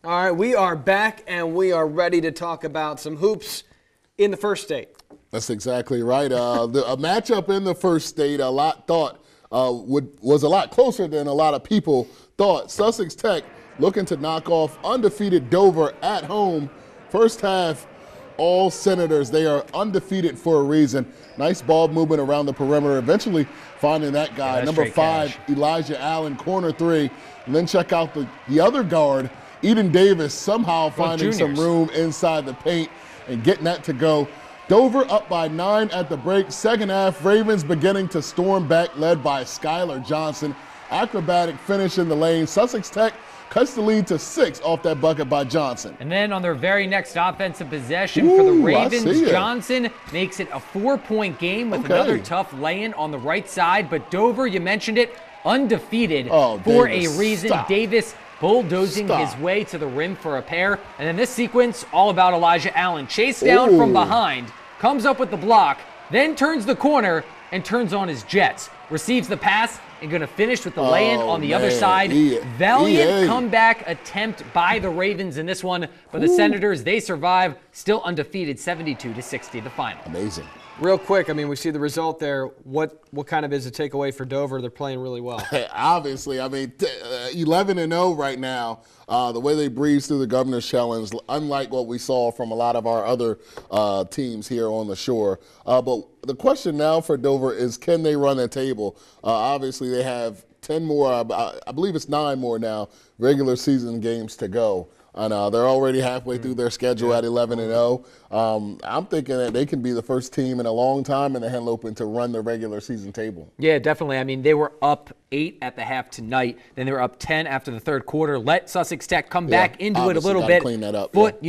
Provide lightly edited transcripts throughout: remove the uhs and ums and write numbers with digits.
All right, we are back, and we are ready to talk about some hoops in the first state. That's exactly right. A matchup in the first state, a lot thought was a lot closer than a lot of people thought. Sussex Tech looking to knock off undefeated Dover at home. First half, all Senators, they are undefeated for a reason. Nice ball movement around the perimeter, eventually finding that guy, number 5, Elijah Allen, corner 3. And then check out the other guard, Eden Davis, somehow finding some room inside the paint and getting that to go. Dover up by 9 at the break. Second half, Ravens beginning to storm back, led by Skylar Johnson. Acrobatic finish in the lane. Sussex Tech cuts the lead to 6 off that bucket by Johnson. And then on their very next offensive possession for the Ravens, Johnson makes it a 4-point game with another tough lay-in on the right side. But Dover, you mentioned it, undefeated for Davis, a reason. stop. Davis bulldozing his way to the rim for a pair. And then this sequence, all about Elijah Allen. Chased down from behind, comes up with the block, then turns the corner and turns on his jets. Receives the pass and going to finish with the lay-in on the other side. Valiant comeback attempt by the Ravens in this one. But the Senators, they survive, still undefeated, 72-60, the final. Amazing. Real quick, I mean, we see the result there. What kind of is a takeaway for Dover? They're playing really well. Obviously, I mean, 11-0 right now. The way they breeze through the Governor's Challenge, unlike what we saw from a lot of our other teams here on the shore. But the question now for Dover is, can they run the table? Obviously, they have 10 more, I believe it's 9 more now, regular season games to go. And they're already halfway through their schedule at 11-0. I'm thinking that they can be the first team in a long time in the Henlopen to run the regular season table. Yeah, definitely. I mean, they were up 8 at the half tonight. Then they were up 10 after the third quarter. Let Sussex Tech come back into it a little bit. Clean that up, Foot,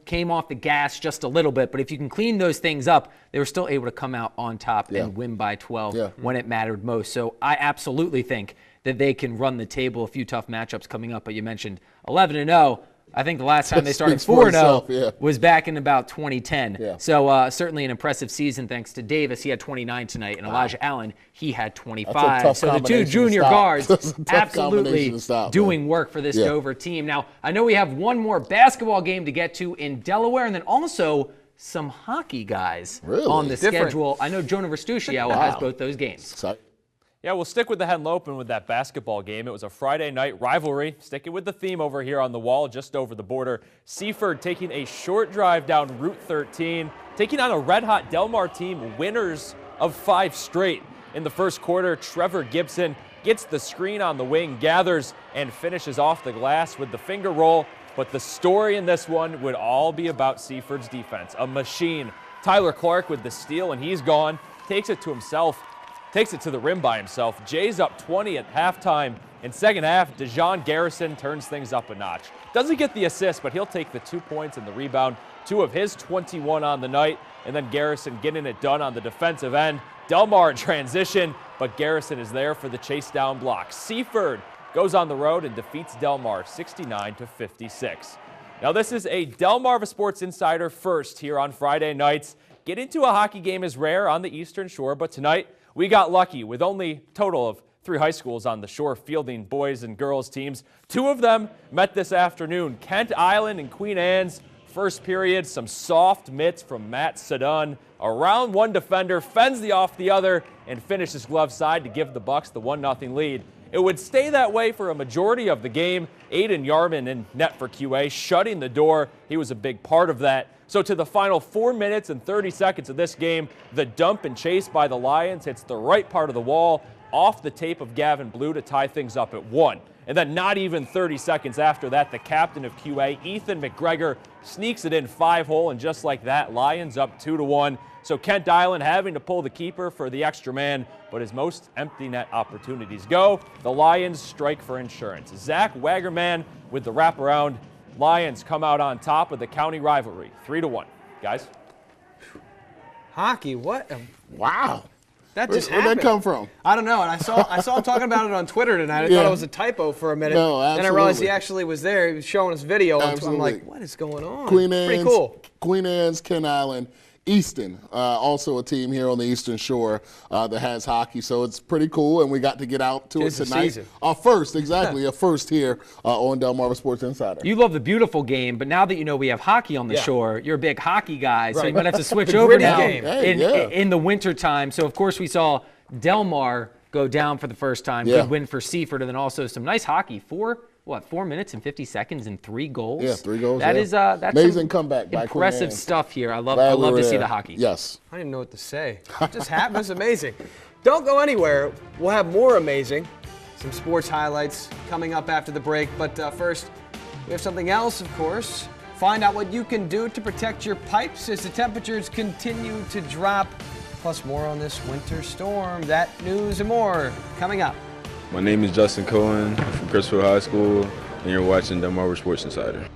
came off the gas just a little bit. But if you can clean those things up, they were still able to come out on top and win by 12 when it mattered most. So I absolutely think that they can run the table. A few tough matchups coming up. But you mentioned 11-0. I think the last time they started 4-0 was back in about 2010. So certainly an impressive season thanks to Davis. He had 29 tonight. And Elijah Allen, he had 25. So the two junior guards absolutely doing work for this Dover team. Now, I know we have one more basketball game to get to in Delaware, and then also some hockey guys on the schedule. I know Jonah Verstuccio has both those games. Yeah, we'll stick with the Henlopen with that basketball game. It was a Friday night rivalry, sticking with the theme over here on the wall just over the border. Seaford taking a short drive down Route 13, taking on a red-hot Delmar team, winners of 5 straight. In the first quarter, Trevor Gibson gets the screen on the wing, gathers, and finishes off the glass with the finger roll. But the story in this one would all be about Seaford's defense. A machine. Tyler Clark with the steal, and he's gone. Takes it to himself. Takes it to the rim by himself. Jay's up 20 at halftime. In second half, DeJon Garrison turns things up a notch. Doesn't get the assist, but he'll take the 2 points and the rebound. 2 of his 21 on the night. And then Garrison getting it done on the defensive end. Delmar in transition, but Garrison is there for the chase down block. Seaford goes on the road and defeats Delmar 69-56. Now this is a Delmarva Sports Insider first here on Friday nights. Getting to a hockey game is rare on the Eastern Shore, but tonight we got lucky with only a total of 3 high schools on the shore fielding boys and girls teams. 2 of them met this afternoon. Kent Island and Queen Anne's. First period, some soft mitts from Matt Sedun. Around one defender, fends off the other, and finishes glove side to give the Bucks the 1-0 lead. It would stay that way for a majority of the game. Aiden Yarman in net for QA, shutting the door. He was a big part of that. So to the final 4 minutes and 30 seconds of this game, the dump and chase by the Lions hits the right part of the wall, off the tape of Gavin Blue to tie things up at 1. And then not even 30 seconds after that, the captain of QA, Ethan McGregor, sneaks it in 5-hole, and just like that, Lions up 2-1. So Kent Island having to pull the keeper for the extra man, but as most empty net opportunities go, the Lions strike for insurance. Zach Wagerman with the wraparound. Lions come out on top of the county rivalry, 3-1. Guys? Hockey, what? Wow. That just happened. Where'd that come from? I don't know. And I saw him talking about it on Twitter tonight. I thought it was a typo for a minute. No, absolutely. Then I realized he actually was there. He was showing us video. Absolutely. I'm like, what is going on? Queen Pretty Anne's, cool. Queen Anne's, Kent Island. Easton, also a team here on the Eastern Shore that has hockey. So it's pretty cool, and we got to get out to it tonight. Our first, exactly, a first here on Delmarva Sports Insider. You love the beautiful game, but now that you know we have hockey on the shore, you're a big hockey guy, so you might have to switch over now in the wintertime. So, of course, we saw Delmar go down for the first time. Good win for Seaford, and then also some nice hockey. 4 minutes and 50 seconds and 3 goals? Yeah, 3 goals. That's amazing comeback by impressive stuff here. I love to see the hockey. Yes. I didn't know what to say. It just happened. It was amazing. Don't go anywhere. We'll have more amazing. Some sports highlights coming up after the break. But first, we have something else, of course. Find out what you can do to protect your pipes as the temperatures continue to drop. Plus more on this winter storm. That news and more coming up. My name is Justin Cohen from Crisfield High School, and you're watching Delmarva Sports Insider.